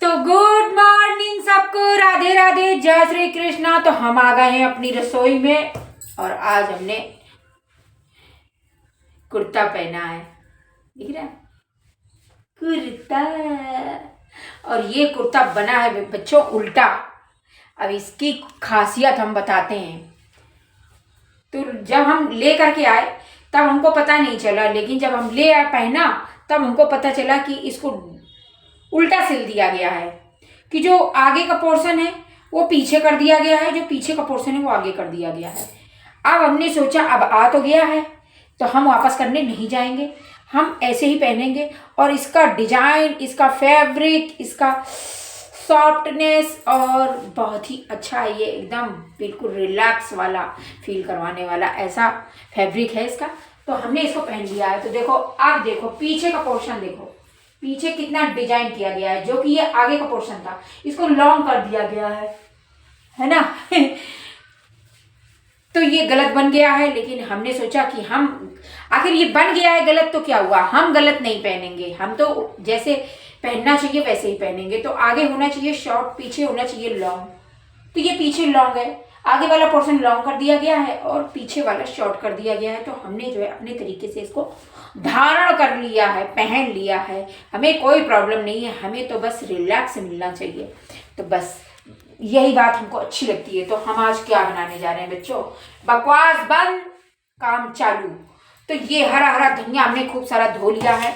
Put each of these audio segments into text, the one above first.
तो good morning सबको, राधे राधे, जय श्री कृष्णा। तो हम आ गए हैं अपनी रसोई में और आज हमने कुर्ता पहना है, दिख रहा है कुर्ता। और ये कुर्ता बना है बच्चों उल्टा। अब इसकी खासियत हम बताते हैं। तो जब हम ले करके आए तब हमको पता नहीं चला, लेकिन जब हम ले आए पहना तब हमको पता चला कि इसको उल्टा सिल दिया गया है, कि जो आगे का पोर्शन है वो पीछे कर दिया गया है, जो पीछे का पोर्शन है वो आगे कर दिया गया है। अब हमने सोचा अब आ तो गया है तो हम वापस करने नहीं जाएंगे, हम ऐसे ही पहनेंगे। और इसका डिजाइन, इसका फैब्रिक, इसका सॉफ्टनेस और बहुत ही अच्छा है। ये एकदम बिल्कुल रिलैक्स वाला फील करवाने वाला ऐसा फैब्रिक है इसका। तो हमने इसको पहन लिया है। तो देखो, आप देखो पीछे का पोर्शन, देखो पीछे कितना डिजाइन किया गया है, जो कि ये आगे का पोर्शन था इसको लॉन्ग कर दिया गया है ना। तो ये गलत बन गया है, लेकिन हमने सोचा कि हम आखिर ये बन गया है गलत तो क्या हुआ, हम गलत नहीं पहनेंगे, हम तो जैसे पहनना चाहिए वैसे ही पहनेंगे। तो आगे होना चाहिए शॉर्ट, पीछे होना चाहिए लॉन्ग। तो ये पीछे लॉन्ग है, आगे वाला पोर्शन लॉन्ग कर दिया गया है और पीछे वाला शॉर्ट कर दिया गया है। तो हमने जो है अपने तरीके से इसको धारण कर लिया है, पहन लिया है। हमें कोई प्रॉब्लम नहीं है, हमें तो बस रिलैक्स मिलना चाहिए। तो बस यही बात हमको अच्छी लगती है। तो हम आज क्या बनाने जा रहे हैं बच्चों, बकवास बंद काम चालू। तो ये हरा हरा धनिया हमने खूब सारा धो लिया है,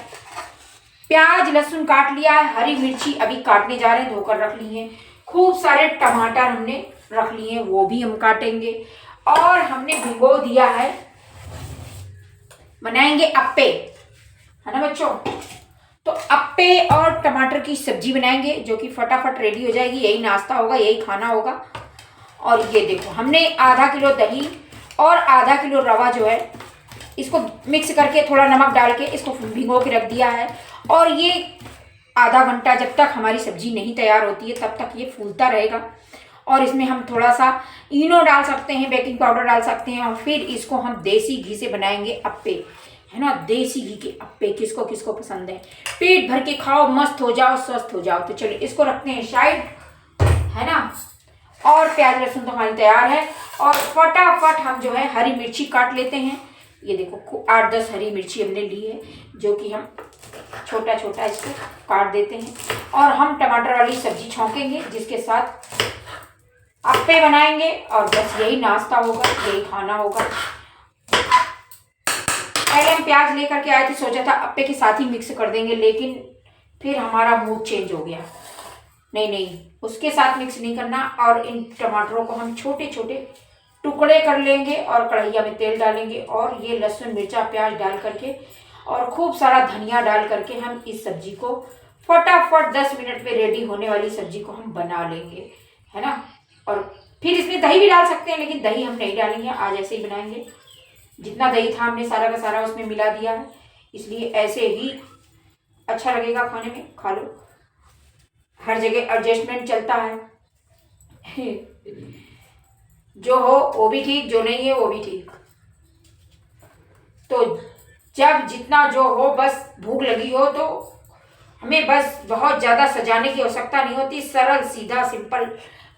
प्याज लहसुन काट लिया है, हरी मिर्ची अभी काटने जा रहे हैं, धोकर रख ली है, खूब सारे टमाटर हमने रख लिए हैं, वो भी हम काटेंगे। और हमने भिगो दिया है, बनाएंगे अप्पे, है ना बच्चों। तो अप्पे और टमाटर की सब्जी बनाएंगे जो कि फटाफट रेडी हो जाएगी। यही नाश्ता होगा, यही खाना होगा। और ये देखो हमने आधा किलो दही और आधा किलो रवा जो है इसको मिक्स करके थोड़ा नमक डाल के इसको भिगो के रख दिया है। और ये आधा घंटा जब तक हमारी सब्जी नहीं तैयार होती है तब तक ये फूलता रहेगा। और इसमें हम थोड़ा सा इनो डाल सकते हैं, बेकिंग पाउडर डाल सकते हैं। और फिर इसको हम देसी घी से बनाएंगे अप्पे, है ना। देसी घी के अप्पे किसको किसको पसंद है, पेट भर के खाओ, मस्त हो जाओ, स्वस्थ हो जाओ। तो चलिए इसको रखते हैं साइड, है ना। और प्याज लहसुन तो हमारी तैयार है। और फटाफट हम जो है हरी मिर्ची काट लेते हैं। ये देखो 8-10 हरी मिर्ची हमने ली है, जो कि हम छोटा छोटा इसको काट देते हैं। और हम टमाटर वाली सब्जी छौंकेंगे जिसके साथ अप्पे बनाएंगे। और बस यही नाश्ता होगा, यही खाना होगा। पहले हम प्याज लेकर के आए थे, सोचा था अप्पे के साथ ही मिक्स कर देंगे, लेकिन फिर हमारा मूड चेंज हो गया। नहीं, उसके साथ मिक्स नहीं करना। और इन टमाटरों को हम छोटे छोटे टुकड़े कर लेंगे और कढ़ैया में तेल डालेंगे और ये लहसुन मिर्चा प्याज डाल करके और खूब सारा धनिया डाल करके हम इस सब्जी को फटाफट 10 मिनट में रेडी होने वाली सब्जी को हम बना लेंगे, है ना। और फिर इसमें दही भी डाल सकते हैं, लेकिन दही हम नहीं डालेंगे, आज ऐसे ही बनाएंगे। जितना दही था हमने सारा का सारा उसमें मिला दिया है, इसलिए ऐसे ही अच्छा लगेगा खाने में। खा लो, हर जगह एडजस्टमेंट चलता है। जो हो वो भी ठीक, जो नहीं है वो भी ठीक। तो जब जितना जो हो, बस भूख लगी हो तो हमें बस बहुत ज़्यादा सजाने की आवश्यकता नहीं होती। सरल सीधा सिंपल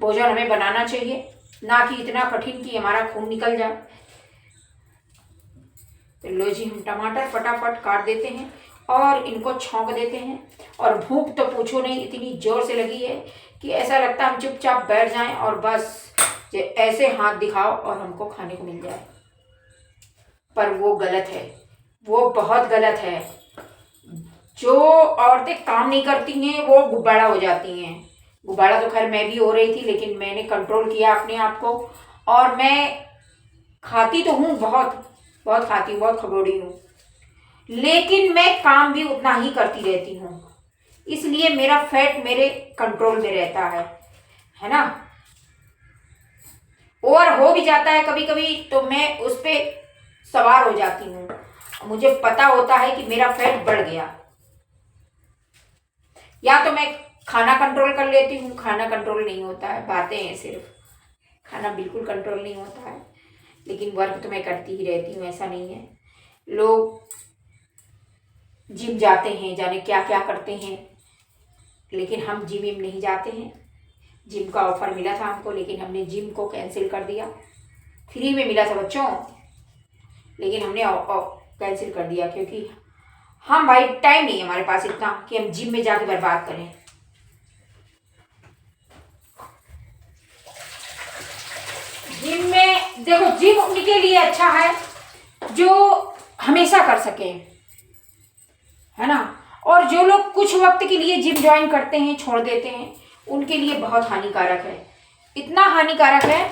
भोजन हमें बनाना चाहिए, ना कि इतना कठिन कि हमारा खून निकल जाए। तो लो जी, हम टमाटर फटाफट काट देते हैं और इनको छौंक देते हैं। और भूख तो पूछो नहीं, इतनी जोर से लगी है कि ऐसा लगता है हम चुपचाप बैठ जाएं और बस ऐसे हाथ दिखाओ और हमको खाने को मिल जाए। पर वो गलत है, वो बहुत गलत है। जो औरतें काम नहीं करती हैं वो गुब्बारा हो जाती हैं। गुब्बारा तो खैर मैं भी हो रही थी, लेकिन मैंने कंट्रोल किया अपने आप को। और मैं खाती तो हूँ, बहुत बहुत खाती हूँ, बहुत खगोड़ी हूँ, लेकिन मैं काम भी उतना ही करती रहती हूँ। इसलिए मेरा फैट मेरे कंट्रोल में रहता है ना। ओवर हो भी जाता है कभी कभी तो मैं उस पर सवार हो जाती हूँ। मुझे पता होता है कि मेरा फैट बढ़ गया, या तो मैं खाना कंट्रोल कर लेती हूँ। खाना कंट्रोल नहीं होता है, बातें हैं सिर्फ, खाना बिल्कुल कंट्रोल नहीं होता है। लेकिन वर्क तो मैं करती ही रहती हूँ, ऐसा नहीं है। लोग जिम जाते हैं, जाने क्या क्या करते हैं, लेकिन हम जिम विम नहीं जाते हैं। जिम का ऑफर मिला था हमको, लेकिन हमने जिम को कैंसिल कर दिया। फ्री में मिला था बच्चों, लेकिन हमने कैंसिल कर दिया, क्योंकि हम भाई टाइम नहीं है हमारे पास इतना कि हम जिम में जाके बर्बाद करें। जिम में देखो, जिम उनके लिए अच्छा है जो हमेशा कर सके, है ना। और जो लोग कुछ वक्त के लिए जिम ज्वाइन करते हैं छोड़ देते हैं, उनके लिए बहुत हानिकारक है। इतना हानिकारक है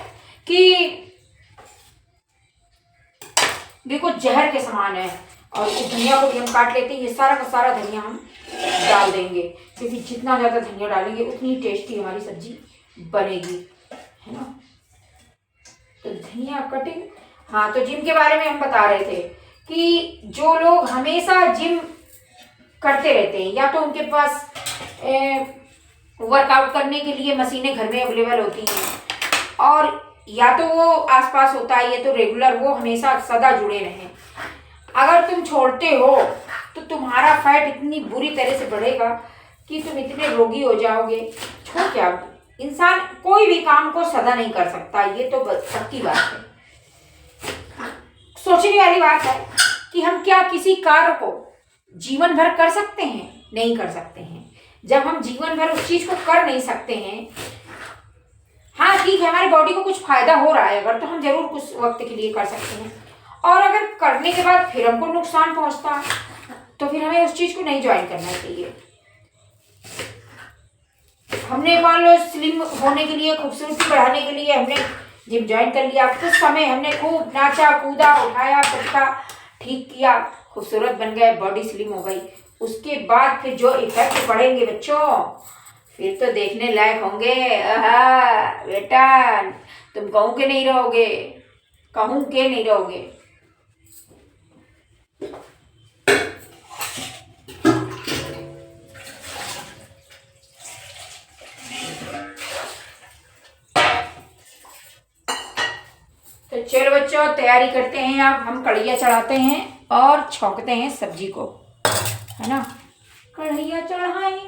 कि देखो जहर के समान है। और इस धनिया को भी हम काट लेते हैं। ये सारा का सारा धनिया हम डाल देंगे, क्योंकि जितना ज़्यादा धनिया डालेंगे उतनी टेस्टी हमारी सब्जी बनेगी, है ना। तो धनिया कटिंग, हाँ, तो जिम के बारे में हम बता रहे थे कि जो लोग हमेशा जिम करते रहते हैं, या तो उनके पास वर्कआउट करने के लिए मशीनें घर में अवेलेबल होती हैं, और या तो वो आसपास होता है, ये तो रेगुलर वो हमेशा सदा जुड़े रहें। अगर तुम छोड़ते हो तो तुम्हारा फैट इतनी बुरी तरह से बढ़ेगा कि तुम इतने रोगी हो जाओगे। छोड़ क्या, इंसान कोई भी काम को सदा नहीं कर सकता, ये तो पक्की बात है। सोचने वाली बात है कि हम क्या किसी कार्य को जीवन भर कर सकते हैं? नहीं कर सकते हैं। जब हम जीवन भर उस चीज को कर नहीं सकते हैं, हाँ ठीक है, हमारी बॉडी को कुछ फायदा हो रहा है अगर, तो हम जरूर कुछ वक्त के लिए कर सकते हैं। और अगर करने के बाद फिर हमको नुकसान पहुंचता है, तो फिर हमें उस चीज को नहीं ज्वाइन करना चाहिए। हमने मान लो स्लिम होने के लिए, खूबसूरती बढ़ाने के लिए हमने जिम ज्वाइन कर लिया। कुछ समय हमने खूब नाचा कूदा, उठाया पटका, ठीक किया, खूबसूरत बन गए, बॉडी स्लिम हो गई। उसके बाद फिर जो इफेक्ट पड़ेंगे बच्चों, फिर तो देखने लायक होंगे। बेटा, तुम कहूँ के नहीं रहोगे, कहूँ के नहीं रहोगे। तो चलो बच्चों, तैयारी करते हैं। अब हम कढ़ैया चढ़ाते हैं और छौंकते हैं सब्जी को, है ना। कढ़ैया चढ़ाई,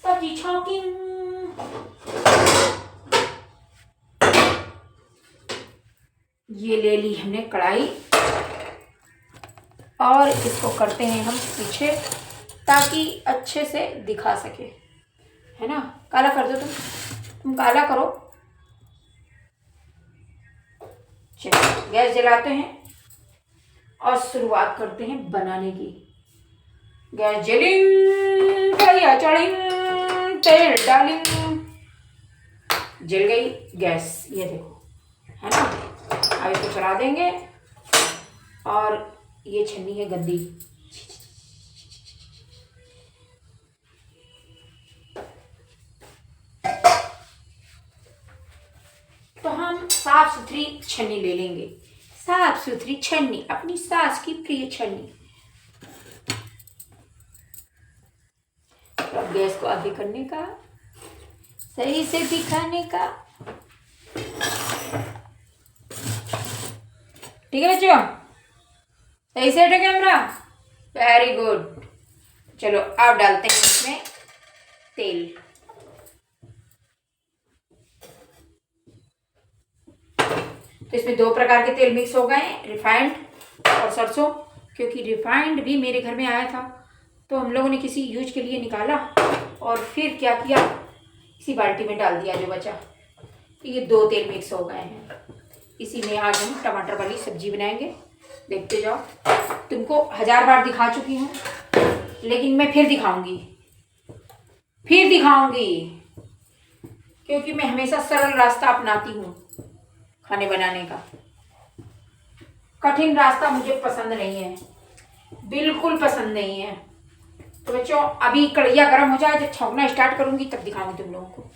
सब्जी छौंकी। ये ले ली हमने कढ़ाई, और इसको करते हैं हम पीछे ताकि अच्छे से दिखा सके, है ना। काला कर दो, तुम काला करो। चलो गैस जलाते हैं और शुरुआत करते हैं बनाने की। गैस जली, कढ़ैया चढ़ी, तेल डाली, जल गई गैस, ये देखो, है ना। अब इसको चढ़ा देंगे। और ये छन्नी है गंदी, तो हम साफ सुथरी छन्नी ले लेंगे। साफ सुथरी छन्नी, अपनी सास की प्रिय छन्नी। तो अब गैस को आगे करने का, सही से दिखाने का। ठीक है बच्चों, सही से हटो कैमरा, वेरी गुड। चलो अब डालते हैं इसमें तेल। तो इसमें दो प्रकार के तेल मिक्स हो गए हैं, रिफाइंड और सरसों। क्योंकि रिफाइंड भी मेरे घर में आया था, तो हम लोगों ने किसी यूज के लिए निकाला और फिर क्या किया, इसी बाल्टी में डाल दिया जो बचा। तो ये दो तेल मिक्स हो गए हैं। इसी में आज हम टमाटर वाली सब्जी बनाएंगे। देखते जाओ, तुमको 1000 बार दिखा चुकी हूँ, लेकिन मैं फिर दिखाऊंगी, क्योंकि मैं हमेशा सरल रास्ता अपनाती हूँ खाने बनाने का। कठिन रास्ता मुझे पसंद नहीं है, बिल्कुल पसंद नहीं है। तो बच्चों, अभी कढ़ैया गर्म हो जाए, जब छौंकना स्टार्ट करूंगी तब दिखाऊंगी तुम लोगों को।